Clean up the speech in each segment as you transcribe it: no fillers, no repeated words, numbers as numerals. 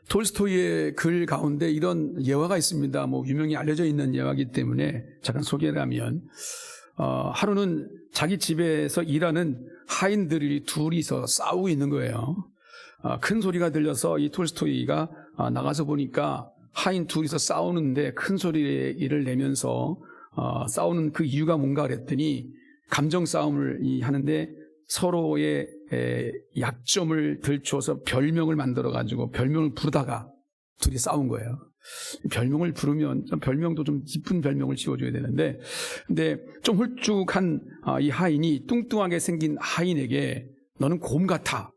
톨스토이의 글 가운데 이런 예화가 있습니다. 유명히 알려져 있는 예화이기 때문에 잠깐 소개를 하면, 하루는 자기 집에서 일하는 하인들이 둘이서 싸우고 있는 거예요. 큰 소리가 들려서 이 톨스토이가 나가서 보니까 하인 둘이서 싸우는데 큰 소리를 내면서 싸우는 그 이유가 뭔가 그랬더니, 감정 싸움을 하는데 서로의 약점을 들춰서 별명을 만들어가지고 별명을 부르다가 둘이 싸운 거예요. 별명을 부르면 별명도 좀 이쁜 별명을 지어줘야 되는데, 근데 좀 홀쭉한 이 하인이 뚱뚱하게 생긴 하인에게 너는 곰 같아,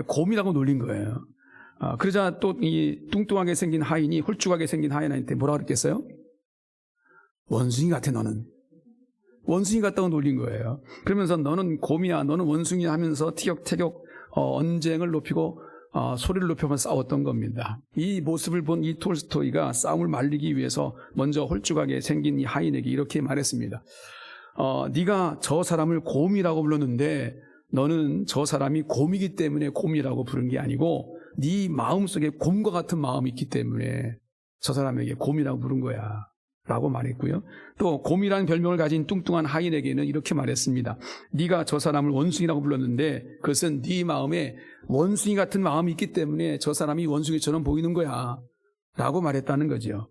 곰이라고 놀린 거예요. 그러자 또 이 뚱뚱하게 생긴 하인이 홀쭉하게 생긴 하인한테 뭐라 그랬겠어요? 원숭이 같아, 너는. 원숭이 같다고 놀린 거예요. 그러면서 너는 곰이야, 너는 원숭이야 하면서 티격태격 언쟁을 높이고 소리를 높여서 싸웠던 겁니다. 이 모습을 본 이 톨스토이가 싸움을 말리기 위해서 먼저 홀쭉하게 생긴 이 하인에게 이렇게 말했습니다. 네가 저 사람을 곰이라고 불렀는데 너는 저 사람이 곰이기 때문에 곰이라고 부른 게 아니고 네 마음속에 곰과 같은 마음이 있기 때문에 저 사람에게 곰이라고 부른 거야 라고 말했고요. 또 곰이라는 별명을 가진 뚱뚱한 하인에게는 이렇게 말했습니다. 네가 저 사람을 원숭이라고 불렀는데 그것은 네 마음에 원숭이 같은 마음이 있기 때문에 저 사람이 원숭이처럼 보이는 거야 라고 말했다는 거죠.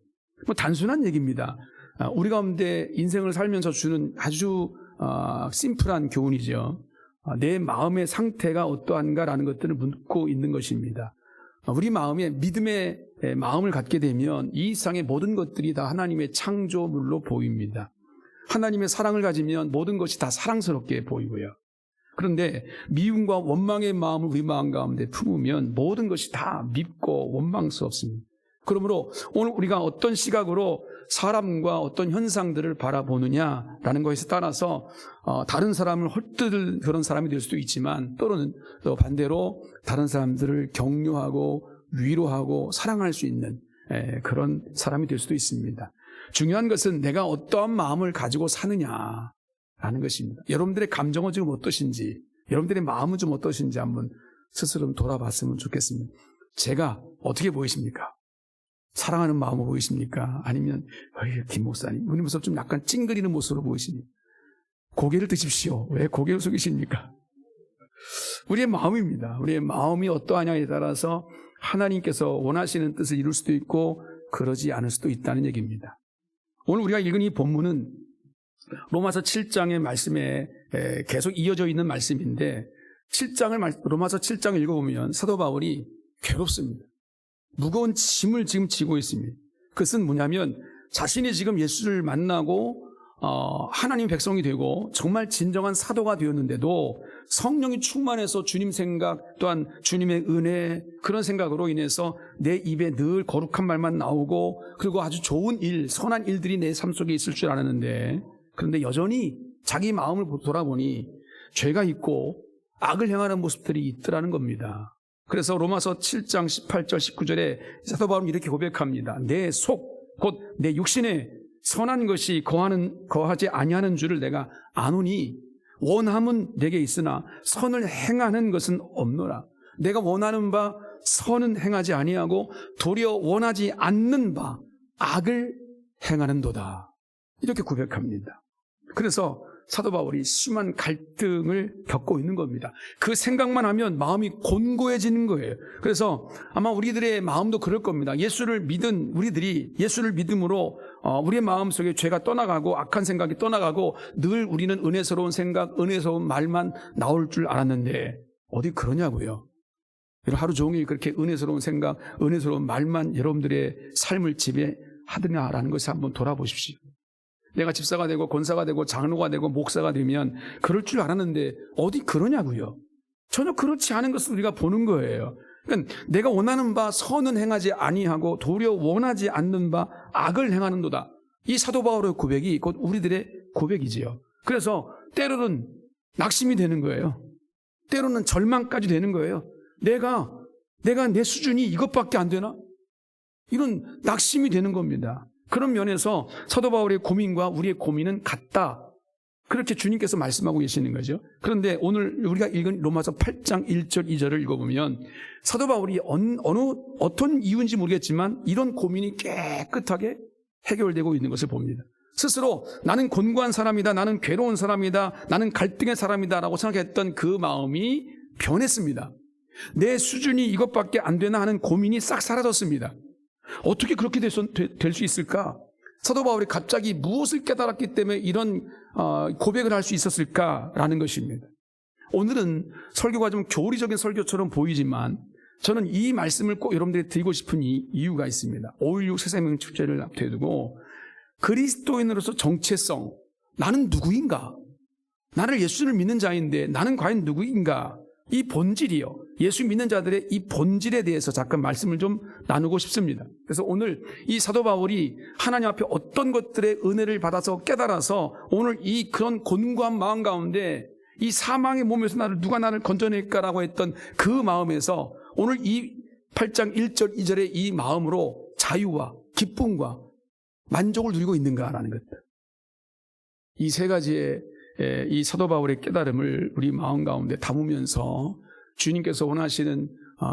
단순한 얘기입니다. 우리 가운데 인생을 살면서 주는 아주 심플한 교훈이죠. 내 마음의 상태가 어떠한가라는 것들을 묻고 있는 것입니다. 우리 마음에 믿음의 마음을 갖게 되면 이 세상의 모든 것들이 다 하나님의 창조물로 보입니다. 하나님의 사랑을 가지면 모든 것이 다 사랑스럽게 보이고요. 그런데 미움과 원망의 마음을 우리 마음 가운데 품으면 모든 것이 다 밉고 원망스럽습니다. 그러므로 오늘 우리가 어떤 시각으로 사람과 어떤 현상들을 바라보느냐라는 것에 따라서 다른 사람을 헛뜯을 그런 사람이 될 수도 있지만 또는 또 반대로 다른 사람들을 격려하고 위로하고 사랑할 수 있는 그런 사람이 될 수도 있습니다. 중요한 것은 내가 어떠한 마음을 가지고 사느냐라는 것입니다. 여러분들의 감정은 지금 어떠신지, 여러분들의 마음은 좀 어떠신지 한번 스스로 돌아봤으면 좋겠습니다. 제가 어떻게 보이십니까? 사랑하는 마음으로 보이십니까? 아니면 김 목사님 우리 모습 좀 약간 찡그리는 모습으로 보이십니까? 고개를 드십시오. 왜 고개를 숙이십니까? 우리의 마음입니다. 우리의 마음이 어떠하냐에 따라서 하나님께서 원하시는 뜻을 이룰 수도 있고 그러지 않을 수도 있다는 얘기입니다. 오늘 우리가 읽은 이 본문은 로마서 7장의 말씀에 계속 이어져 있는 말씀인데 로마서 7장을 읽어보면 사도 바울이 괴롭습니다. 무거운 짐을 지금 지고 있습니다. 그것은 뭐냐면 자신이 지금 예수를 만나고 하나님 백성이 되고 정말 진정한 사도가 되었는데도 성령이 충만해서 주님 생각 또한 주님의 은혜 그런 생각으로 인해서 내 입에 늘 거룩한 말만 나오고 그리고 아주 좋은 일, 선한 일들이 내 삶 속에 있을 줄 알았는데 그런데 여전히 자기 마음을 돌아보니 죄가 있고 악을 행하는 모습들이 있더라는 겁니다. 그래서 로마서 7장 18절 19절에 사도 바울은 이렇게 고백합니다. 내 속 곧 내 육신에 선한 것이 거하지 아니하는 줄을 내가 아노니 원함은 내게 있으나 선을 행하는 것은 없노라. 내가 원하는 바 선은 행하지 아니하고 도리어 원하지 않는 바 악을 행하는도다. 이렇게 고백합니다. 그래서 사도 바울이 심한 갈등을 겪고 있는 겁니다. 그 생각만 하면 마음이 곤고해지는 거예요. 그래서 아마 우리들의 마음도 그럴 겁니다. 예수를 믿은 우리들이 예수를 믿음으로 우리의 마음속에 죄가 떠나가고 악한 생각이 떠나가고 늘 우리는 은혜스러운 생각, 은혜스러운 말만 나올 줄 알았는데 어디 그러냐고요. 하루 종일 그렇게 은혜스러운 생각, 은혜스러운 말만 여러분들의 삶을 지배하느냐라는 것을 한번 돌아보십시오. 내가 집사가 되고 권사가 되고 장로가 되고 목사가 되면 그럴 줄 알았는데 어디 그러냐고요. 전혀 그렇지 않은 것을 우리가 보는 거예요. 그러니까 내가 원하는 바 선은 행하지 아니하고 도리어 원하지 않는 바 악을 행하는도다. 이 사도 바울의 고백이 곧 우리들의 고백이지요. 그래서 때로는 낙심이 되는 거예요. 때로는 절망까지 되는 거예요. 내가 내 수준이 이것밖에 안 되나? 이런 낙심이 되는 겁니다. 그런 면에서 사도 바울의 고민과 우리의 고민은 같다 그렇게 주님께서 말씀하고 계시는 거죠. 그런데 오늘 우리가 읽은 로마서 8장 1절 2절을 읽어보면 사도 바울이 어떤 이유인지 모르겠지만 이런 고민이 깨끗하게 해결되고 있는 것을 봅니다. 스스로 나는 곤고한 사람이다, 나는 괴로운 사람이다, 나는 갈등의 사람이다 라고 생각했던 그 마음이 변했습니다. 내 수준이 이것밖에 안 되나 하는 고민이 싹 사라졌습니다. 어떻게 그렇게 될 수 있을까? 사도 바울이 갑자기 무엇을 깨달았기 때문에 이런 고백을 할 수 있었을까라는 것입니다. 오늘은 설교가 좀 교리적인 설교처럼 보이지만 저는 이 말씀을 꼭 여러분들이 드리고 싶은 이유가 있습니다. 5.16 새생명 축제를 앞두에 두고 그리스도인으로서 정체성, 나는 누구인가? 나를 예수를 믿는 자인데 나는 과연 누구인가? 이 본질이요. 예수 믿는 자들의 이 본질에 대해서 잠깐 말씀을 좀 나누고 싶습니다. 그래서 오늘 이 사도 바울이 하나님 앞에 어떤 것들의 은혜를 받아서 깨달아서 오늘 이 그런 곤고한 마음 가운데 이 사망의 몸에서 누가 나를 건져낼까라고 했던 그 마음에서 오늘 이 8장 1절 2절의 이 마음으로 자유와 기쁨과 만족을 누리고 있는가라는 것. 이 세 가지의 이 사도 바울의 깨달음을 우리 마음 가운데 담으면서 주님께서 원하시는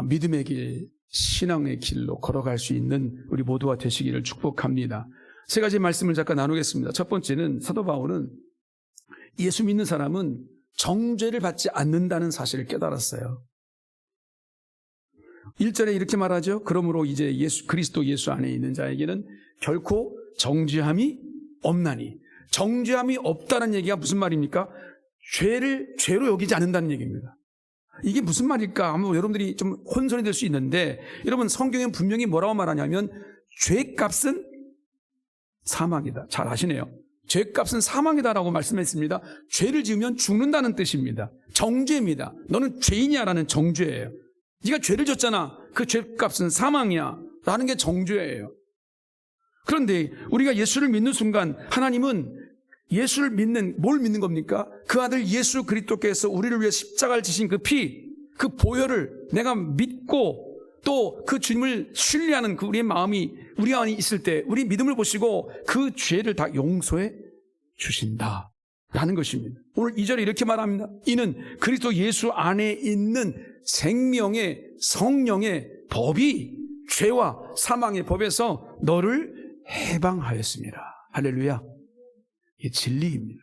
믿음의 길, 신앙의 길로 걸어갈 수 있는 우리 모두가 되시기를 축복합니다. 세 가지 말씀을 잠깐 나누겠습니다. 첫 번째는 사도 바울은 예수 믿는 사람은 정죄를 받지 않는다는 사실을 깨달았어요. 1절에 이렇게 말하죠. 그러므로 이제 그리스도 예수 안에 있는 자에게는 결코 정죄함이 없나니. 정죄함이 없다는 얘기가 무슨 말입니까? 죄를 죄로 여기지 않는다는 얘기입니다. 이게 무슨 말일까? 아마 여러분들이 좀 혼선이 될 수 있는데 여러분 성경엔 분명히 뭐라고 말하냐면 죄값은 사망이다. 잘 아시네요. 죄값은 사망이다라고 말씀했습니다. 죄를 지으면 죽는다는 뜻입니다. 정죄입니다. 너는 죄인이야라는 정죄예요. 네가 죄를 졌잖아. 그 죄값은 사망이야 라는 게 정죄예요. 그런데 우리가 예수를 믿는 순간 하나님은 예수를 뭘 믿는 겁니까? 그 아들 예수 그리스도께서 우리를 위해 십자가를 지신 그 피, 그 보혈을 내가 믿고 또 그 주님을 신뢰하는 그 우리의 마음이 우리 안에 있을 때 우리 믿음을 보시고 그 죄를 다 용서해 주신다라는 것입니다. 오늘 2절에 이렇게 말합니다. 이는 그리스도 예수 안에 있는 생명의 성령의 법이 죄와 사망의 법에서 너를 해방하였습니다. 할렐루야. 이게 진리입니다.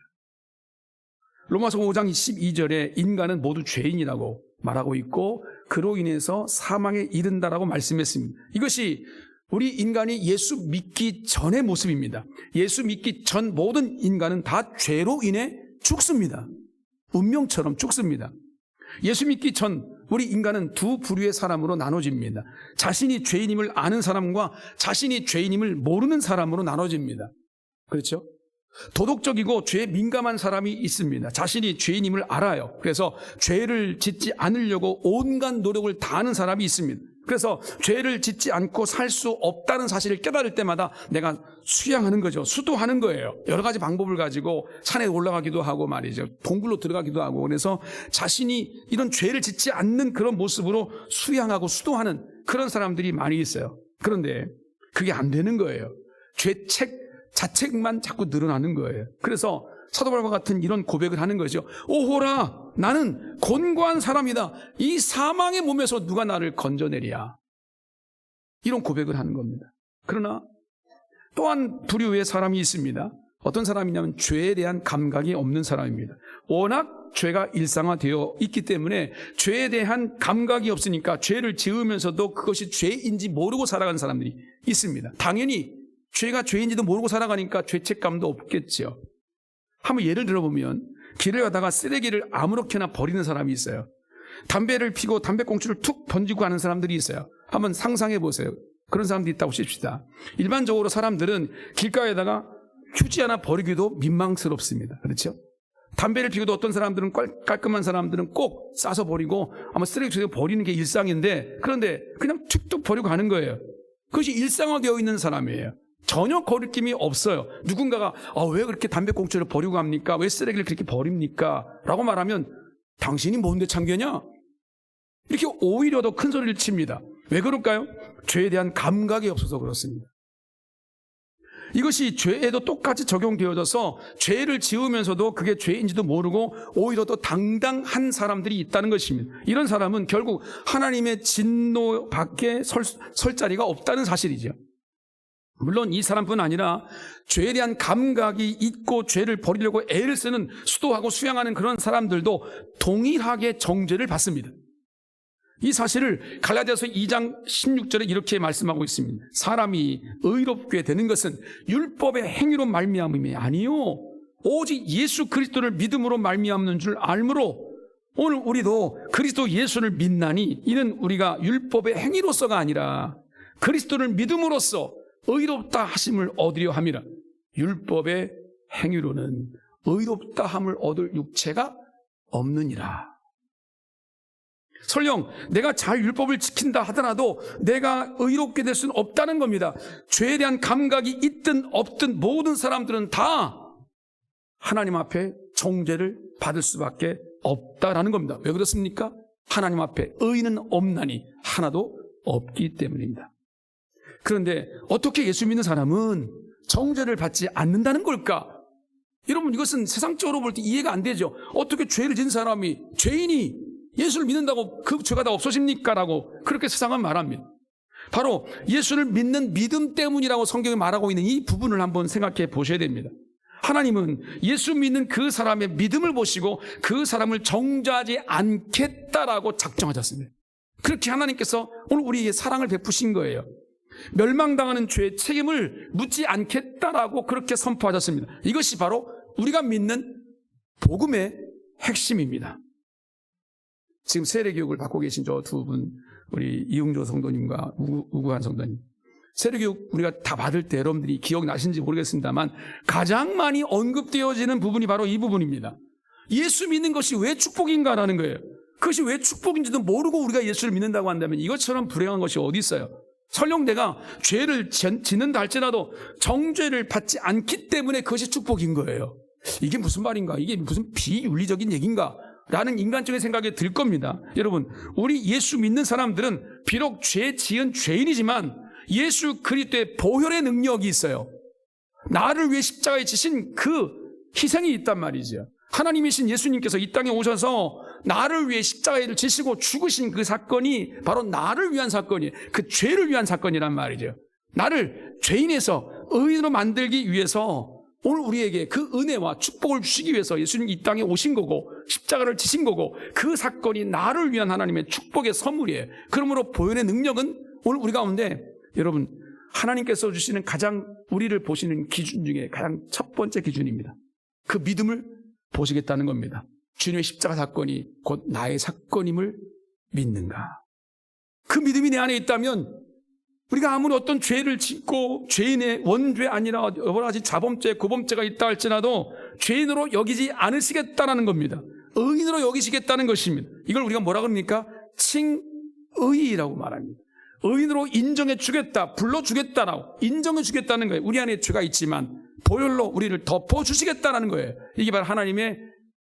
로마서 5장 12절에 인간은 모두 죄인이라고 말하고 있고 그로 인해서 사망에 이른다라고 말씀했습니다. 이것이 우리 인간이 예수 믿기 전의 모습입니다. 예수 믿기 전 모든 인간은 다 죄로 인해 죽습니다. 운명처럼 죽습니다. 예수 믿기 전 우리 인간은 두 부류의 사람으로 나눠집니다. 자신이 죄인임을 아는 사람과 자신이 죄인임을 모르는 사람으로 나눠집니다. 그렇죠? 도덕적이고 죄에 민감한 사람이 있습니다. 자신이 죄인임을 알아요. 그래서 죄를 짓지 않으려고 온갖 노력을 다하는 사람이 있습니다. 그래서 죄를 짓지 않고 살 수 없다는 사실을 깨달을 때마다 내가 수양하는 거죠. 수도하는 거예요. 여러 가지 방법을 가지고 산에 올라가기도 하고 말이죠. 동굴로 들어가기도 하고 그래서 자신이 이런 죄를 짓지 않는 그런 모습으로 수양하고 수도하는 그런 사람들이 많이 있어요. 그런데 그게 안 되는 거예요. 자책만 자꾸 늘어나는 거예요. 그래서 사도 바울과 같은 이런 고백을 하는 거죠. 오호라 나는 곤고한 사람이다. 이 사망의 몸에서 누가 나를 건져내랴. 이런 고백을 하는 겁니다. 그러나 또한 부류의 사람이 있습니다. 어떤 사람이냐면 죄에 대한 감각이 없는 사람입니다. 워낙 죄가 일상화되어 있기 때문에 죄에 대한 감각이 없으니까 죄를 지으면서도 그것이 죄인지 모르고 살아가는 사람들이 있습니다. 당연히 죄가 죄인지도 모르고 살아가니까 죄책감도 없겠죠. 한번 예를 들어보면 길을 가다가 쓰레기를 아무렇게나 버리는 사람이 있어요. 담배를 피고 담배꽁초를 툭 던지고 가는 사람들이 있어요. 한번 상상해 보세요. 그런 사람들이 있다고 칩시다. 일반적으로 사람들은 길가에다가 휴지 하나 버리기도 민망스럽습니다. 그렇죠? 담배를 피우도 어떤 사람들은 깔끔한 사람들은 꼭 싸서 버리고 아마 쓰레기통에 버리는 게 일상인데 그런데 그냥 툭툭 버리고 가는 거예요. 그것이 일상화되어 있는 사람이에요. 전혀 거리낌이 없어요. 누군가가 왜 그렇게 담배꽁초를 버리고 갑니까? 왜 쓰레기를 그렇게 버립니까? 라고 말하면 당신이 뭔데 참견이냐? 이렇게 오히려 더 큰 소리를 칩니다. 왜 그럴까요? 죄에 대한 감각이 없어서 그렇습니다. 이것이 죄에도 똑같이 적용되어져서 죄를 지으면서도 그게 죄인지도 모르고 오히려 더 당당한 사람들이 있다는 것입니다. 이런 사람은 결국 하나님의 진노 밖에 설 자리가 없다는 사실이죠. 물론 이 사람뿐 아니라 죄에 대한 감각이 있고 죄를 버리려고 애를 쓰는 수도하고 수양하는 그런 사람들도 동일하게 정죄를 받습니다. 이 사실을 갈라디아서 2장 16절에 이렇게 말씀하고 있습니다. 사람이 의롭게 되는 것은 율법의 행위로 말미암음이 아니요 오직 예수 그리스도를 믿음으로 말미암는 줄 알므로 오늘 우리도 그리스도 예수를 믿나니 이는 우리가 율법의 행위로서가 아니라 그리스도를 믿음으로써 의롭다 하심을 얻으려 함이라. 율법의 행위로는 의롭다 함을 얻을 육체가 없느니라. 설령 내가 잘 율법을 지킨다 하더라도 내가 의롭게 될 수는 없다는 겁니다. 죄에 대한 감각이 있든 없든 모든 사람들은 다 하나님 앞에 정죄를 받을 수밖에 없다라는 겁니다. 왜 그렇습니까? 하나님 앞에 의인은 없나니 하나도 없기 때문입니다. 그런데 어떻게 예수 믿는 사람은 정죄를 받지 않는다는 걸까? 여러분, 이것은 세상적으로 볼 때 이해가 안 되죠. 어떻게 죄를 지은 사람이, 죄인이 예수를 믿는다고 그 죄가 다 없어집니까? 라고 그렇게 세상은 말합니다. 바로 예수를 믿는 믿음 때문이라고 성경이 말하고 있는 이 부분을 한번 생각해 보셔야 됩니다. 하나님은 예수 믿는 그 사람의 믿음을 보시고 그 사람을 정죄하지 않겠다라고 작정하셨습니다. 그렇게 하나님께서 오늘 우리에게 사랑을 베푸신 거예요. 멸망당하는 죄의 책임을 묻지 않겠다라고 그렇게 선포하셨습니다. 이것이 바로 우리가 믿는 복음의 핵심입니다. 지금 세례교육을 받고 계신 저 두 분, 우리 이웅조 성도님과 우구한 성도님, 세례교육 우리가 다 받을 때 여러분들이 기억나시는지 모르겠습니다만 가장 많이 언급되어지는 부분이 바로 이 부분입니다. 예수 믿는 것이 왜 축복인가라는 거예요. 그것이 왜 축복인지도 모르고 우리가 예수를 믿는다고 한다면 이것처럼 불행한 것이 어디 있어요? 설령 내가 죄를 짓는다 할지라도 정죄를 받지 않기 때문에 그것이 축복인 거예요. 이게 무슨 말인가? 이게 무슨 비윤리적인 얘기인가? 라는 인간적인 생각이 들 겁니다. 여러분, 우리 예수 믿는 사람들은 비록 죄 지은 죄인이지만 예수 그리스도의 보혈의 능력이 있어요. 나를 위해 십자가에 지신 그 희생이 있단 말이죠. 하나님이신 예수님께서 이 땅에 오셔서 나를 위해 십자가를 지시고 죽으신 그 사건이 바로 나를 위한 사건이에요. 그 죄를 위한 사건이란 말이죠. 나를 죄인에서 의인으로 만들기 위해서 오늘 우리에게 그 은혜와 축복을 주시기 위해서 예수님 이 땅에 오신 거고 십자가를 지신 거고 그 사건이 나를 위한 하나님의 축복의 선물이에요. 그러므로 보혈의 능력은 오늘 우리 가운데 여러분 하나님께서 주시는 가장 우리를 보시는 기준 중에 가장 첫 번째 기준입니다. 그 믿음을 보시겠다는 겁니다. 주님의 십자가 사건이 곧 나의 사건임을 믿는가? 그 믿음이 내 안에 있다면 우리가 아무리 어떤 죄를 짓고 죄인의 원죄 아니라 여러 가지 자범죄, 고범죄가 있다 할지라도 죄인으로 여기지 않으시겠다는 겁니다. 의인으로 여기시겠다는 것입니다. 이걸 우리가 뭐라 그럽니까? 칭의라고 말합니다. 의인으로 인정해 주겠다, 불러주겠다라고 인정해 주겠다는 거예요. 우리 안에 죄가 있지만 보혈로 우리를 덮어주시겠다는 거예요. 이게 바로 하나님의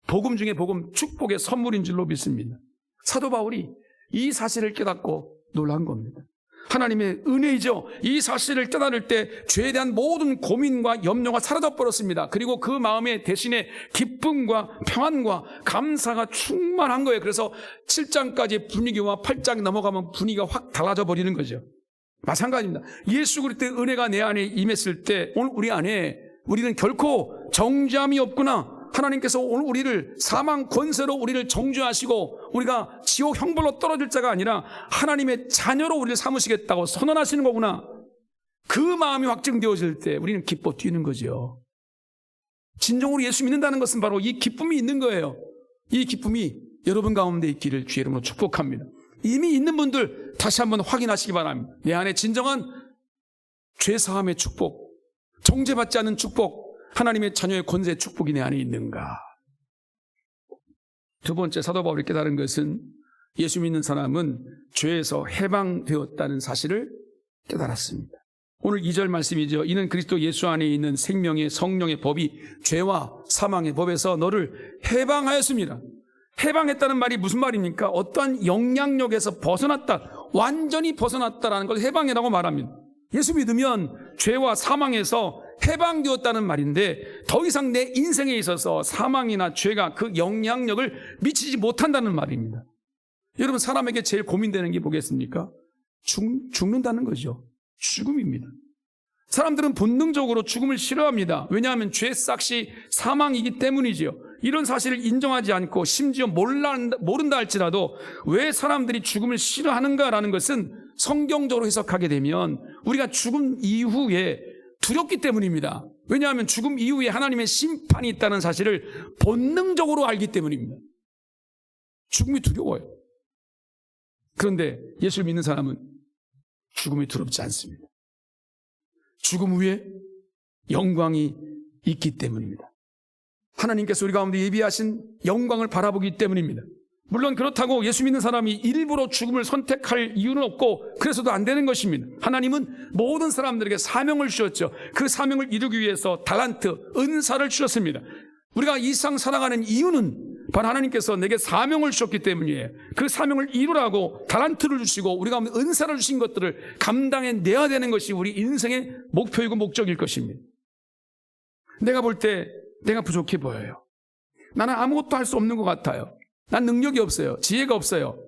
복음 중에 복음, 축복의 선물인 줄로 믿습니다. 사도 바울이 이 사실을 깨닫고 놀란 겁니다. 하나님의 은혜이죠. 이 사실을 깨달을 때 죄에 대한 모든 고민과 염려가 사라져버렸습니다. 그리고 그 마음에 대신에 기쁨과 평안과 감사가 충만한 거예요. 그래서 7장까지 분위기와 8장이 넘어가면 분위기가 확 달라져 버리는 거죠. 마찬가지입니다. 예수 그리스도의 은혜가 내 안에 임했을 때 오늘 우리 안에 우리는 결코 정죄함이 없구나. 하나님께서 오늘 우리를 사망 권세로 우리를 정죄하시고 우리가 지옥 형벌로 떨어질 자가 아니라 하나님의 자녀로 우리를 삼으시겠다고 선언하시는 거구나. 그 마음이 확증되어질 때 우리는 기뻐 뛰는 거죠. 진정으로 예수 믿는다는 것은 바로 이 기쁨이 있는 거예요. 이 기쁨이 여러분 가운데 있기를 주의 이름으로 축복합니다. 이미 있는 분들 다시 한번 확인하시기 바랍니다. 내 안에 진정한 죄사함의 축복, 정죄받지 않는 축복, 하나님의 자녀의 권세의 축복이 내 안에 있는가? 두 번째 사도 바울이 깨달은 것은 예수 믿는 사람은 죄에서 해방되었다는 사실을 깨달았습니다. 오늘 2절 말씀이죠. 이는 그리스도 예수 안에 있는 생명의 성령의 법이 죄와 사망의 법에서 너를 해방하였습니다. 해방했다는 말이 무슨 말입니까? 어떠한 영향력에서 벗어났다, 완전히 벗어났다라는 걸 해방이라고 말합니다. 예수 믿으면 죄와 사망에서 해방되었다는 말인데 더 이상 내 인생에 있어서 사망이나 죄가 그 영향력을 미치지 못한다는 말입니다. 여러분, 사람에게 제일 고민되는 게 뭐겠습니까? 죽는다는 거죠. 죽음입니다. 사람들은 본능적으로 죽음을 싫어합니다. 왜냐하면 죄 싹이 사망이기 때문이지요. 이런 사실을 인정하지 않고 심지어 모른다 할지라도 왜 사람들이 죽음을 싫어하는가라는 것은 성경적으로 해석하게 되면 우리가 죽음 이후에 두렵기 때문입니다. 왜냐하면 죽음 이후에 하나님의 심판이 있다는 사실을 본능적으로 알기 때문입니다. 죽음이 두려워요. 그런데 예수를 믿는 사람은 죽음이 두렵지 않습니다. 죽음 후에 영광이 있기 때문입니다. 하나님께서 우리 가운데 예비하신 영광을 바라보기 때문입니다. 물론 그렇다고 예수 믿는 사람이 일부러 죽음을 선택할 이유는 없고 그래서도 안 되는 것입니다. 하나님은 모든 사람들에게 사명을 주셨죠. 그 사명을 이루기 위해서 달란트, 은사를 주셨습니다. 우리가 이 세상 살아가는 이유는 바로 하나님께서 내게 사명을 주셨기 때문이에요. 그 사명을 이루라고 달란트를 주시고 우리가 은사를 주신 것들을 감당해내야 되는 것이 우리 인생의 목표이고 목적일 것입니다. 내가 볼 때 내가 부족해 보여요. 나는 아무것도 할 수 없는 것 같아요. 난 능력이 없어요. 지혜가 없어요.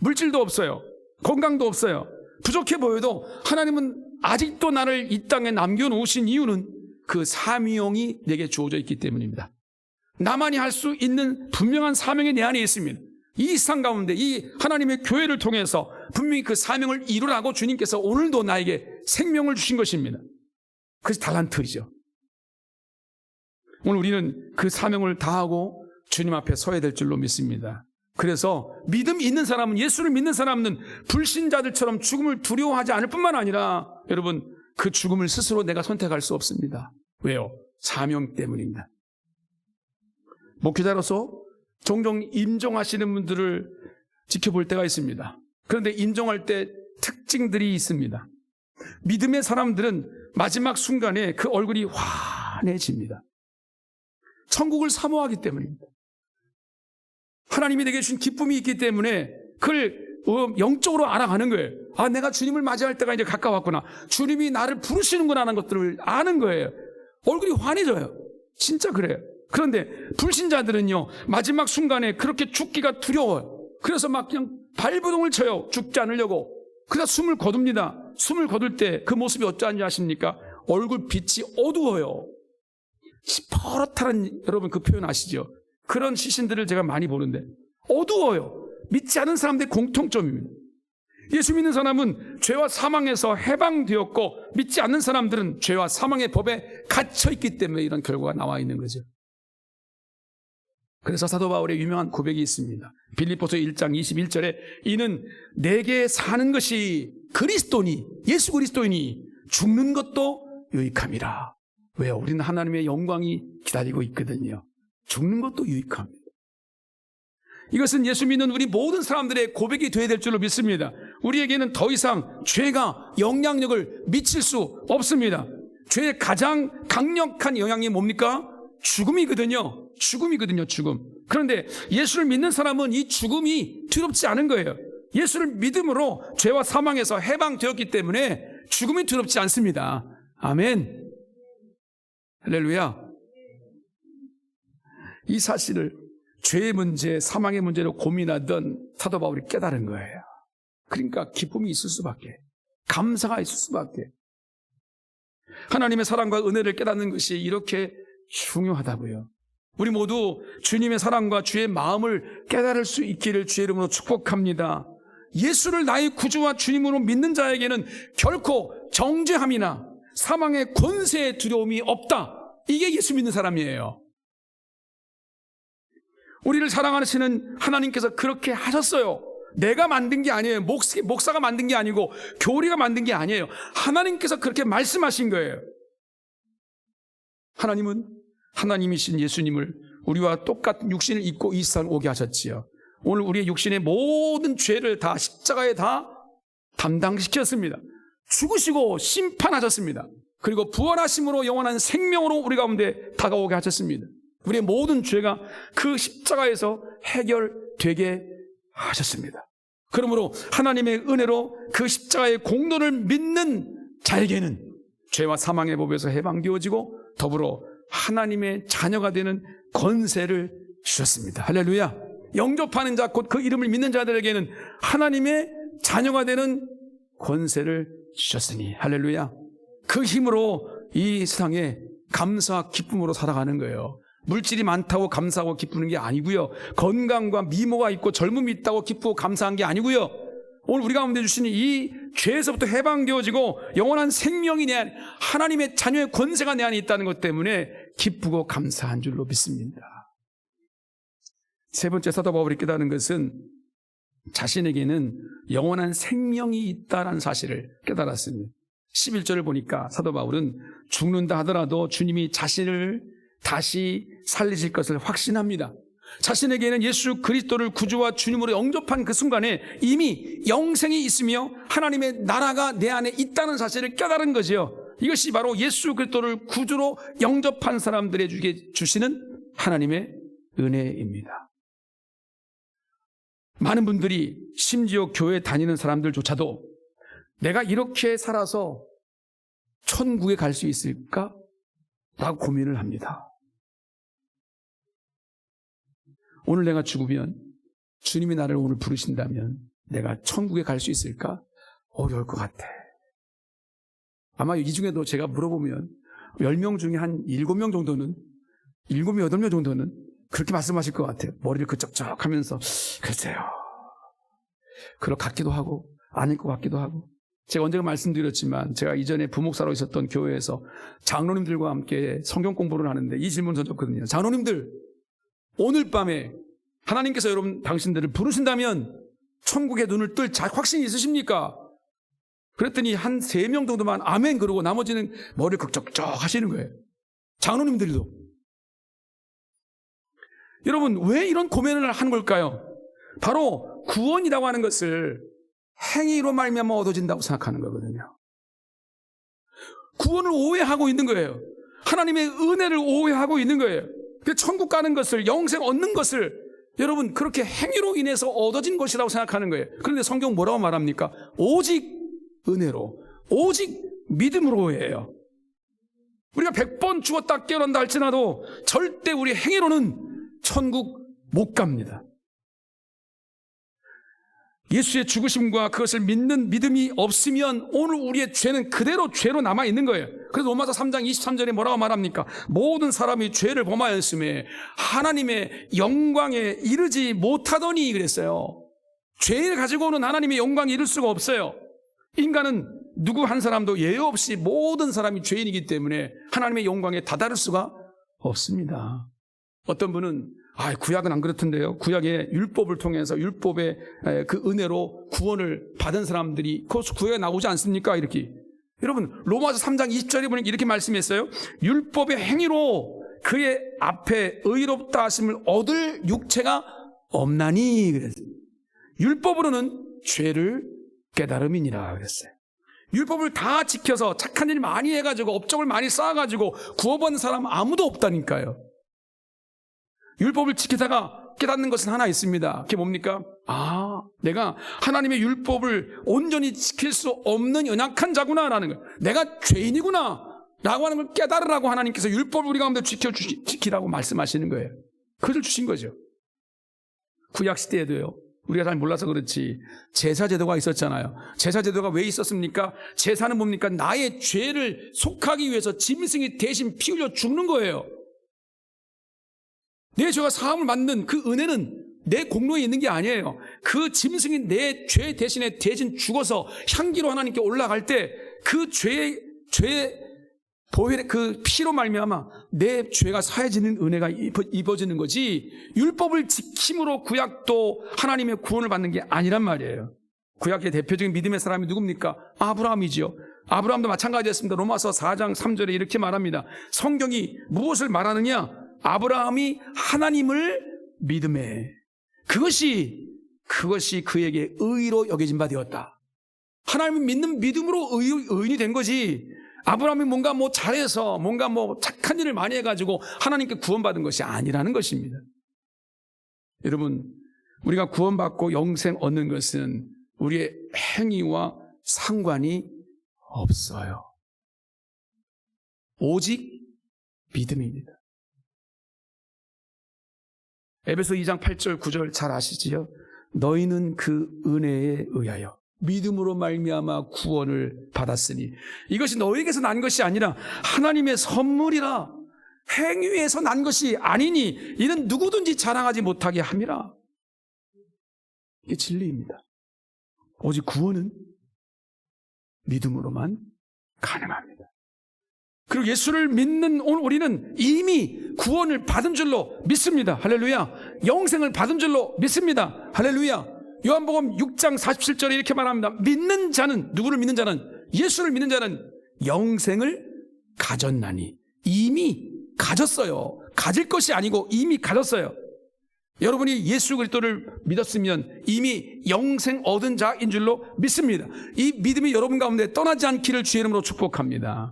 물질도 없어요. 건강도 없어요. 부족해 보여도 하나님은 아직도 나를 이 땅에 남겨놓으신 이유는 그 사명이 내게 주어져 있기 때문입니다. 나만이 할 수 있는 분명한 사명이 내 안에 있습니다. 이 세상 가운데 이 하나님의 교회를 통해서 분명히 그 사명을 이루라고 주님께서 오늘도 나에게 생명을 주신 것입니다. 그것이 달란트이죠. 오늘 우리는 그 사명을 다하고 주님 앞에 서야 될 줄로 믿습니다. 그래서 믿음 있는 사람은, 예수를 믿는 사람은 불신자들처럼 죽음을 두려워하지 않을 뿐만 아니라 여러분, 그 죽음을 스스로 내가 선택할 수 없습니다. 왜요? 사명 때문입니다. 목회자로서 종종 임종하시는 분들을 지켜볼 때가 있습니다. 그런데 임종할 때 특징들이 있습니다. 믿음의 사람들은 마지막 순간에 그 얼굴이 환해집니다. 천국을 사모하기 때문입니다. 하나님이 내게 주신 기쁨이 있기 때문에 그걸 영적으로 알아가는 거예요. 아, 내가 주님을 맞이할 때가 이제 가까웠구나. 주님이 나를 부르시는구나 하는 것들을 아는 거예요. 얼굴이 환해져요. 진짜 그래요. 그런데 불신자들은요, 마지막 순간에 그렇게 죽기가 두려워요. 그래서 막 그냥 발버둥을 쳐요. 죽지 않으려고. 그래서 숨을 거둡니다. 숨을 거둘 때 그 모습이 어쩌한지 아십니까? 얼굴 빛이 어두워요. 시퍼렇다는, 여러분 그 표현 아시죠? 그런 시신들을 제가 많이 보는데 어두워요. 믿지 않은 사람들의 공통점입니다. 예수 믿는 사람은 죄와 사망에서 해방되었고 믿지 않는 사람들은 죄와 사망의 법에 갇혀있기 때문에 이런 결과가 나와 있는 거죠. 그래서 사도 바울의 유명한 고백이 있습니다. 빌립보서 1장 21절에 이는 내게 사는 것이 그리스도니, 예수 그리스도이니 죽는 것도 유익함이라. 왜요? 우리는 하나님의 영광이 기다리고 있거든요. 죽는 것도 유익합니다. 이것은 예수 믿는 우리 모든 사람들의 고백이 되어야 될 줄로 믿습니다. 우리에게는 더 이상 죄가 영향력을 미칠 수 없습니다. 죄의 가장 강력한 영향이 뭡니까? 죽음이거든요. 죽음이거든요. 죽음. 그런데 예수를 믿는 사람은 이 죽음이 두렵지 않은 거예요. 예수를 믿음으로 죄와 사망에서 해방되었기 때문에 죽음이 두렵지 않습니다. 아멘. 할렐루야. 이 사실을 죄의 문제, 사망의 문제로 고민하던 사도 바울이 깨달은 거예요. 그러니까 기쁨이 있을 수밖에, 감사가 있을 수밖에. 하나님의 사랑과 은혜를 깨닫는 것이 이렇게 중요하다고요. 우리 모두 주님의 사랑과 주의 마음을 깨달을 수 있기를 주의 이름으로 축복합니다. 예수를 나의 구주와 주님으로 믿는 자에게는 결코 정죄함이나 사망의 권세의 두려움이 없다. 이게 예수 믿는 사람이에요. 우리를 사랑하시는 하나님께서 그렇게 하셨어요. 내가 만든 게 아니에요. 목사가 만든 게 아니고 교리가 만든 게 아니에요. 하나님께서 그렇게 말씀하신 거예요. 하나님은 하나님이신 예수님을 우리와 똑같은 육신을 입고 이 세상에 오게 하셨지요. 오늘 우리의 육신의 모든 죄를 다 십자가에 다 담당시켰습니다. 죽으시고 심판하셨습니다. 그리고 부활하심으로 영원한 생명으로 우리 가운데 다가오게 하셨습니다. 우리의 모든 죄가 그 십자가에서 해결되게 하셨습니다. 그러므로 하나님의 은혜로 그 십자가의 공로를 믿는 자에게는 죄와 사망의 법에서 해방되어지고 더불어 하나님의 자녀가 되는 권세를 주셨습니다. 할렐루야. 영접하는 자, 곧 그 이름을 믿는 자들에게는 하나님의 자녀가 되는 권세를 주셨으니, 할렐루야. 그 힘으로 이 세상에 감사와 기쁨으로 살아가는 거예요. 물질이 많다고 감사하고 기쁘는 게 아니고요. 건강과 미모가 있고 젊음이 있다고 기쁘고 감사한 게 아니고요. 오늘 우리 가운데 주신 이 죄에서부터 해방되어지고 영원한 생명이 내 안에, 하나님의 자녀의 권세가 내 안에 있다는 것 때문에 기쁘고 감사한 줄로 믿습니다. 세 번째 사도 바울이 깨달은 것은 자신에게는 영원한 생명이 있다는 사실을 깨달았습니다. 11절을 보니까 사도 바울은 죽는다 하더라도 주님이 자신을 다시 살리실 것을 확신합니다. 자신에게는 예수 그리스도를 구주와 주님으로 영접한 그 순간에 이미 영생이 있으며 하나님의 나라가 내 안에 있다는 사실을 깨달은 거죠. 이것이 바로 예수 그리스도를 구주로 영접한 사람들에게 주시는 하나님의 은혜입니다. 많은 분들이, 심지어 교회 다니는 사람들조차도 내가 이렇게 살아서 천국에 갈 수 있을까? 라고 고민을 합니다. 오늘 내가 죽으면, 주님이 나를 오늘 부르신다면 내가 천국에 갈 수 있을까? 어려울 것 같아. 아마 이 중에도 제가 물어보면 10명 중에 한 7명 정도는, 7명, 8명 정도는 그렇게 말씀하실 것 같아요. 머리를 그쩍쩍 하면서 글쎄요, 그럴 것 같기도 하고 아닐 것 같기도 하고. 제가 언젠가 말씀드렸지만 제가 이전에 부목사로 있었던 교회에서 장로님들과 함께 성경 공부를 하는데 이 질문을 던졌거든요. 장로님들, 오늘 밤에 하나님께서 여러분 당신들을 부르신다면 천국의 눈을 뜰 확신이 있으십니까? 그랬더니 한 3명 정도만 아멘 그러고 나머지는 머리를 극적적 하시는 거예요. 장로님들도. 여러분, 왜 이런 고민을 하는 걸까요? 바로 구원이라고 하는 것을 행위로 말미암아 얻어진다고 생각하는 거거든요. 구원을 오해하고 있는 거예요. 하나님의 은혜를 오해하고 있는 거예요. 천국 가는 것을, 영생 얻는 것을 여러분 그렇게 행위로 인해서 얻어진 것이라고 생각하는 거예요. 그런데 성경 뭐라고 말합니까? 오직 은혜로, 오직 믿음으로 해요. 우리가 100번 죽었다 깨어난다 할지라도 절대 우리 행위로는 천국 못 갑니다. 예수의 죽으심과 그것을 믿는 믿음이 없으면 오늘 우리의 죄는 그대로 죄로 남아있는 거예요. 그래서 로마서 3장 23절에 뭐라고 말합니까? 모든 사람이 죄를 범하였음에 하나님의 영광에 이르지 못하더니 그랬어요. 죄를 가지고는 하나님의 영광에 이를 수가 없어요. 인간은 누구 한 사람도 예외 없이 모든 사람이 죄인이기 때문에 하나님의 영광에 다다를 수가 없습니다. 어떤 분은 구약은 안 그렇던데요. 구약의 율법을 통해서 율법의 그 은혜로 구원을 받은 사람들이 그 구약에 나오지 않습니까? 이렇게. 여러분, 로마서 3장 20절에 보니까 이렇게 말씀했어요. 율법의 행위로 그의 앞에 의롭다 하심을 얻을 육체가 없나니 그랬어요. 율법으로는 죄를 깨달음이니라 그랬어요. 율법을 다 지켜서 착한 일 많이 해가지고 업적을 많이 쌓아가지고 구원받는 사람 아무도 없다니까요. 율법을 지키다가 깨닫는 것은 하나 있습니다. 그게 뭡니까? 내가 하나님의 율법을 온전히 지킬 수 없는 연약한 자구나 라는 거예요. 내가 죄인이구나 라고 하는 걸 깨달으라고 하나님께서 율법을 우리 가운데 지키라고 말씀하시는 거예요. 그걸 주신 거죠. 구약시대에도요, 우리가 잘 몰라서 그렇지 제사제도가 있었잖아요. 제사제도가 왜 있었습니까? 제사는 뭡니까? 나의 죄를 속하기 위해서 짐승이 대신 피 흘려 죽는 거예요. 내 죄가 사함을 받는 그 은혜는 내 공로에 있는 게 아니에요. 그 짐승이 내 죄 대신에 대신 죽어서 향기로 하나님께 올라갈 때 그 죄의 보혈의 그 피로 말미암아 내 죄가 사해지는 은혜가 입어지는 거지, 율법을 지킴으로 구약도 하나님의 구원을 받는 게 아니란 말이에요. 구약의 대표적인 믿음의 사람이 누굽니까? 아브라함이지요. 아브라함도 마찬가지였습니다. 로마서 4장 3절에 이렇게 말합니다. 성경이 무엇을 말하느냐? 아브라함이 하나님을 믿음에 그것이 그에게 의로 여겨진 바 되었다. 하나님을 믿는 믿음으로 의인이 된 거지, 아브라함이 뭔가 잘해서 뭔가 착한 일을 많이 해가지고 하나님께 구원받은 것이 아니라는 것입니다. 여러분, 우리가 구원받고 영생 얻는 것은 우리의 행위와 상관이 없어요. 오직 믿음입니다. 에베소 2장 8절 9절 잘 아시지요? 너희는 그 은혜에 의하여 믿음으로 말미암아 구원을 받았으니 이것이 너희에게서 난 것이 아니라 하나님의 선물이라. 행위에서 난 것이 아니니 이는 누구든지 자랑하지 못하게 함이라. 이게 진리입니다. 오직 구원은 믿음으로만 가능합니다. 그리고 예수를 믿는 오늘 우리는 이미 구원을 받은 줄로 믿습니다. 할렐루야. 영생을 받은 줄로 믿습니다. 할렐루야. 요한복음 6장 47절에 이렇게 말합니다. 믿는 자는, 누구를 믿는 자는, 예수를 믿는 자는 영생을 가졌나니. 이미 가졌어요. 가질 것이 아니고 이미 가졌어요. 여러분이 예수 그리스도를 믿었으면 이미 영생 얻은 자인 줄로 믿습니다. 이 믿음이 여러분 가운데 떠나지 않기를 주의 이름으로 축복합니다.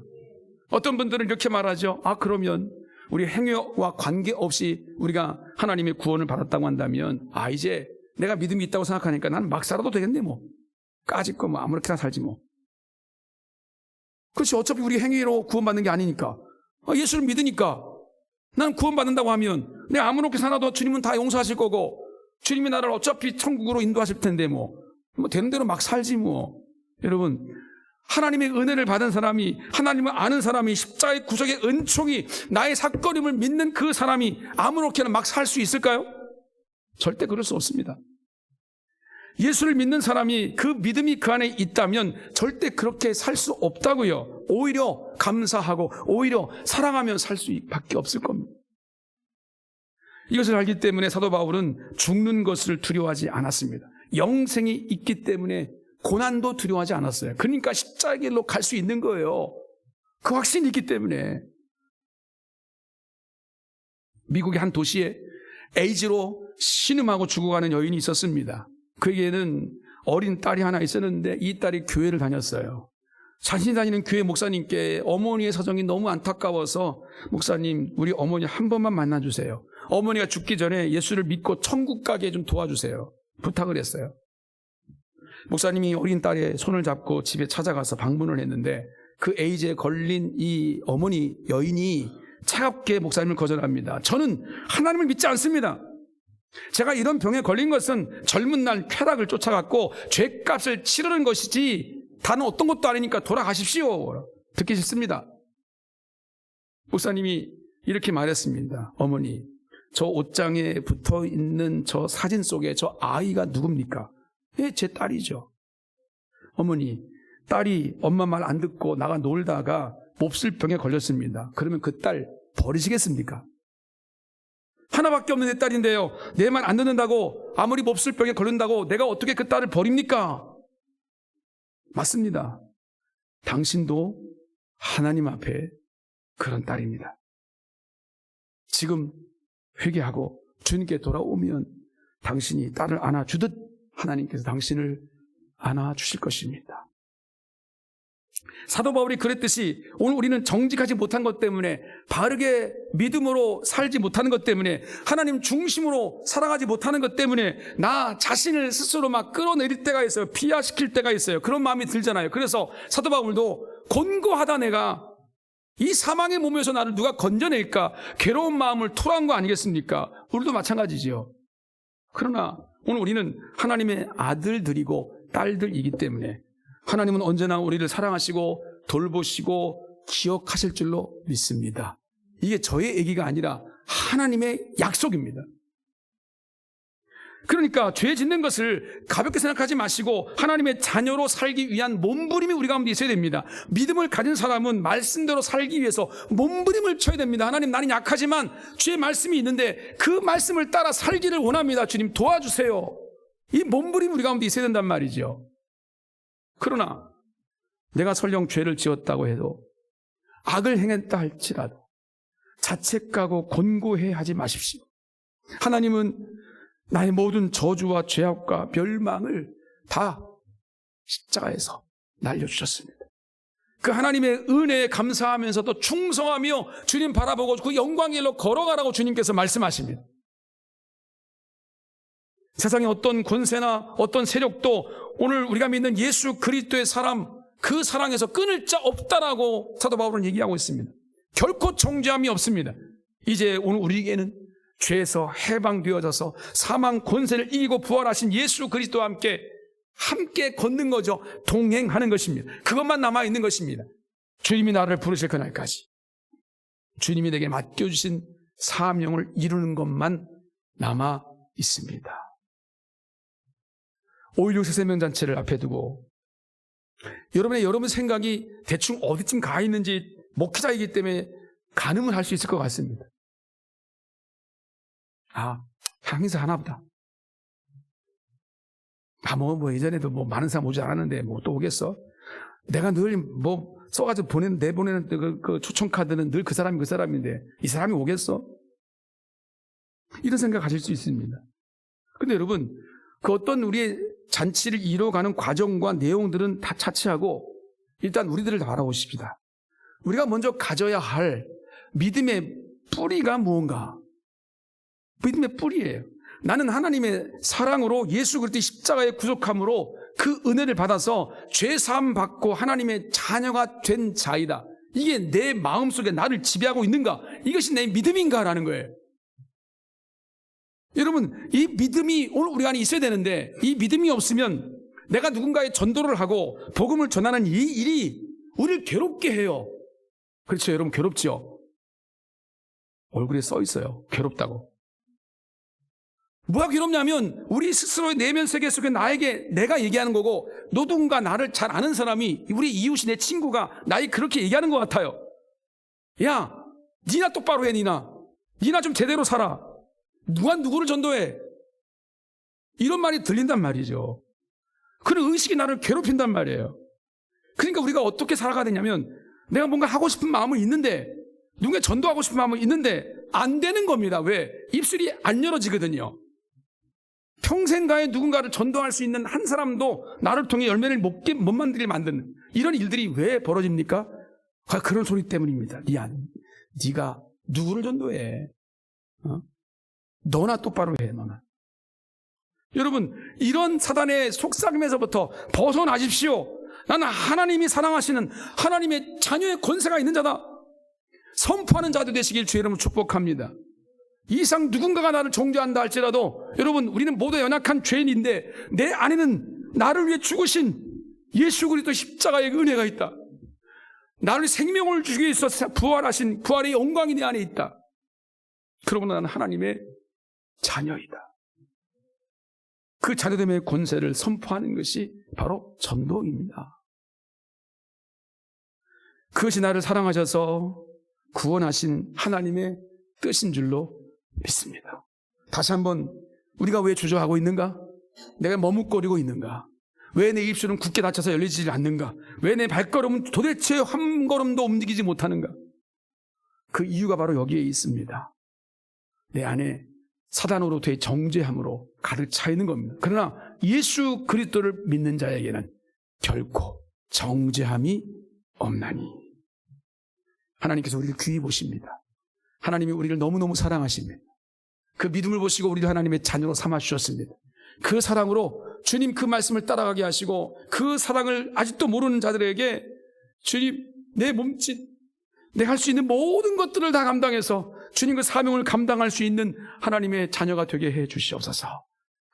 어떤 분들은 이렇게 말하죠. 그러면 우리 행위와 관계없이 우리가 하나님의 구원을 받았다고 한다면 이제 내가 믿음이 있다고 생각하니까 나는 막 살아도 되겠네 뭐. 까짓 거 아무렇게나 살지 뭐. 그렇지. 어차피 우리 행위로 구원받는 게 아니니까. 예수를 믿으니까 난 구원받는다고 하면 내가 아무렇게 살아도 주님은 다 용서하실 거고 주님이 나를 어차피 천국으로 인도하실 텐데 뭐 되는 대로 막 살지 뭐. 여러분, 하나님의 은혜를 받은 사람이, 하나님을 아는 사람이, 십자가의 구속의 은총이 나의 사건임을 믿는 그 사람이 아무렇게나 막 살 수 있을까요? 절대 그럴 수 없습니다. 예수를 믿는 사람이 그 믿음이 그 안에 있다면 절대 그렇게 살 수 없다고요. 오히려 감사하고 오히려 사랑하며 살 수밖에 없을 겁니다. 이것을 알기 때문에 사도 바울은 죽는 것을 두려워하지 않았습니다. 영생이 있기 때문에 고난도 두려워하지 않았어요. 그러니까 십자가의 길로 갈 수 있는 거예요. 그 확신이 있기 때문에. 미국의 한 도시에 에이즈로 신음하고 죽어가는 여인이 있었습니다. 그에게는 어린 딸이 하나 있었는데 이 딸이 교회를 다녔어요. 자신이 다니는 교회 목사님께 어머니의 사정이 너무 안타까워서 목사님, 우리 어머니 한 번만 만나주세요. 어머니가 죽기 전에 예수를 믿고 천국 가게 좀 도와주세요. 부탁을 했어요. 목사님이 어린 딸의 손을 잡고 집에 찾아가서 방문을 했는데 그 에이즈에 걸린 이 어머니 여인이 차갑게 목사님을 거절합니다. 저는 하나님을 믿지 않습니다. 제가 이런 병에 걸린 것은 젊은 날 쾌락을 쫓아갔고 죄값을 치르는 것이지 다른 어떤 것도 아니니까 돌아가십시오. 듣기 싫습니다. 목사님이 이렇게 말했습니다. 어머니, 저 옷장에 붙어있는 저 사진 속에 저 아이가 누굽니까? 제 딸이죠. 어머니, 딸이 엄마 말 안 듣고 나가 놀다가 몹쓸 병에 걸렸습니다. 그러면 그 딸 버리시겠습니까? 하나밖에 없는 내 딸인데요. 내 말 안 듣는다고, 아무리 몹쓸 병에 걸린다고 내가 어떻게 그 딸을 버립니까? 맞습니다. 당신도 하나님 앞에 그런 딸입니다. 지금 회개하고 주님께 돌아오면 당신이 딸을 안아주듯 하나님께서 당신을 안아주실 것입니다. 사도 바울이 그랬듯이 오늘 우리는 정직하지 못한 것 때문에, 바르게 믿음으로 살지 못하는 것 때문에, 하나님 중심으로 살아가지 못하는 것 때문에 나 자신을 스스로 막 끌어내릴 때가 있어요. 피하시킬 때가 있어요. 그런 마음이 들잖아요. 그래서 사도 바울도 곤고하다, 내가 이 사망의 몸에서 나를 누가 건져낼까, 괴로운 마음을 토로한 거 아니겠습니까? 우리도 마찬가지지요. 그러나 오늘 우리는 하나님의 아들들이고 딸들이기 때문에 하나님은 언제나 우리를 사랑하시고 돌보시고 기억하실 줄로 믿습니다. 이게 저의 얘기가 아니라 하나님의 약속입니다. 그러니까 죄 짓는 것을 가볍게 생각하지 마시고 하나님의 자녀로 살기 위한 몸부림이 우리 가운데 있어야 됩니다. 믿음을 가진 사람은 말씀대로 살기 위해서 몸부림을 쳐야 됩니다. 하나님, 나는 약하지만 주의 말씀이 있는데 그 말씀을 따라 살기를 원합니다. 주님 도와주세요. 이 몸부림이 우리 가운데 있어야 된단 말이죠. 그러나 내가 설령 죄를 지었다고 해도, 악을 행했다 할지라도 자책하고 곤고해 하지 마십시오. 하나님은 나의 모든 저주와 죄악과 멸망을 다 십자가에서 날려주셨습니다. 그 하나님의 은혜에 감사하면서도 충성하며 주님 바라보고 그 영광의 길로 걸어가라고 주님께서 말씀하십니다. 세상의 어떤 권세나 어떤 세력도 오늘 우리가 믿는 예수 그리스도의 사람, 그 사랑에서 끊을 자 없다라고 사도 바울은 얘기하고 있습니다. 결코 정죄함이 없습니다. 이제 오늘 우리에게는 죄에서 해방되어져서 사망 권세를 이기고 부활하신 예수 그리스도와 함께 걷는 거죠. 동행하는 것입니다. 그것만 남아있는 것입니다. 주님이 나를 부르실 그날까지 주님이 내게 맡겨주신 사명을 이루는 것만 남아 있습니다. 5.16 새생명잔치를 앞에 두고 여러분 생각이 대충 어디쯤 가 있는지 목회자이기 때문에 가늠을 할 수 있을 것 같습니다. 향인사 하나보다. 예전에도 많은 사람 오지 않았는데 또 오겠어? 내가 늘 써가지고 내보내는 그 초청카드는 늘 그 사람인데 이 사람이 오겠어? 이런 생각 가질 수 있습니다. 근데 여러분, 그 어떤 우리의 잔치를 이뤄가는 과정과 내용들은 다 차치하고 일단 우리들을 바라보십시다. 우리가 먼저 가져야 할 믿음의 뿌리가 무언가? 믿음의 뿌리예요. 나는 하나님의 사랑으로 예수 그리스도의 십자가의 구속함으로 그 은혜를 받아서 죄사함 받고 하나님의 자녀가 된 자이다. 이게 내 마음속에 나를 지배하고 있는가? 이것이 내 믿음인가라는 거예요. 여러분, 이 믿음이 오늘 우리 안에 있어야 되는데 이 믿음이 없으면 내가 누군가의 전도를 하고 복음을 전하는 이 일이 우리를 괴롭게 해요. 그렇죠, 여러분, 괴롭죠? 얼굴에 써 있어요. 괴롭다고. 뭐가 괴롭냐면 우리 스스로의 내면 세계 속에 나에게 내가 얘기하는 거고 누군가 나를 잘 아는 사람이 우리 이웃이 내 친구가 나에게 그렇게 얘기하는 것 같아요. 야, 니나 똑바로 해. 니나 좀 제대로 살아. 누가 누구를 전도해? 이런 말이 들린단 말이죠. 그런 의식이 나를 괴롭힌단 말이에요. 그러니까 우리가 어떻게 살아가야 되냐면 내가 뭔가 하고 싶은 마음은 있는데 누군가 전도하고 싶은 마음은 있는데 안 되는 겁니다. 왜? 입술이 안 열어지거든요. 평생 가에 누군가를 전도할 수 있는 한 사람도 나를 통해 열매를 못 만들게 만드는 이런 일들이 왜 벌어집니까? 그런 소리 때문입니다. 네가 누구를 전도해? 너나 똑바로 해. 너나. 여러분, 이런 사단의 속삭임에서부터 벗어나십시오. 나는 하나님이 사랑하시는 하나님의 자녀의 권세가 있는 자다. 선포하는 자도 되시길 주의 이름으로 축복합니다. 이상 누군가가 나를 정죄한다 할지라도 여러분, 우리는 모두 연약한 죄인인데 내 안에는 나를 위해 죽으신 예수 그리스도 십자가의 은혜가 있다. 나를 생명을 주기 위해서 부활하신 부활의 영광이 내 안에 있다. 그러므로 나는 하나님의 자녀이다. 그 자녀됨의 권세를 선포하는 것이 바로 전도입니다. 그것이 나를 사랑하셔서 구원하신 하나님의 뜻인 줄로 믿습니다. 다시 한번, 우리가 왜 주저하고 있는가? 내가 머뭇거리고 있는가? 왜 내 입술은 굳게 닫혀서 열리지 않는가? 왜 내 발걸음은 도대체 한 걸음도 움직이지 못하는가? 그 이유가 바로 여기에 있습니다. 내 안에 사단으로부터의 정죄함으로 가득 차 있는 겁니다. 그러나 예수 그리스도를 믿는 자에게는 결코 정죄함이 없나니. 하나님께서 우리를 귀히 보십니다. 하나님이 우리를 너무너무 사랑하십니다. 그 믿음을 보시고 우리를 하나님의 자녀로 삼아주셨습니다. 그 사랑으로 주님 그 말씀을 따라가게 하시고 그 사랑을 아직도 모르는 자들에게 주님, 내 몸짓, 내가 할 수 있는 모든 것들을 다 감당해서 주님 그 사명을 감당할 수 있는 하나님의 자녀가 되게 해 주시옵소서.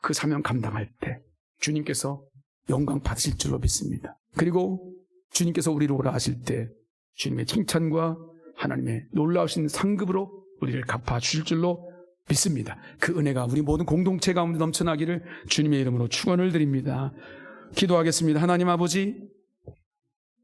그 사명 감당할 때 주님께서 영광 받으실 줄로 믿습니다. 그리고 주님께서 우리를 오라 하실 때 주님의 칭찬과 하나님의 놀라우신 상급으로 우리를 갚아주실 줄로 믿습니다. 그 은혜가 우리 모든 공동체 가운데 넘쳐나기를 주님의 이름으로 축원을 드립니다. 기도하겠습니다. 하나님 아버지,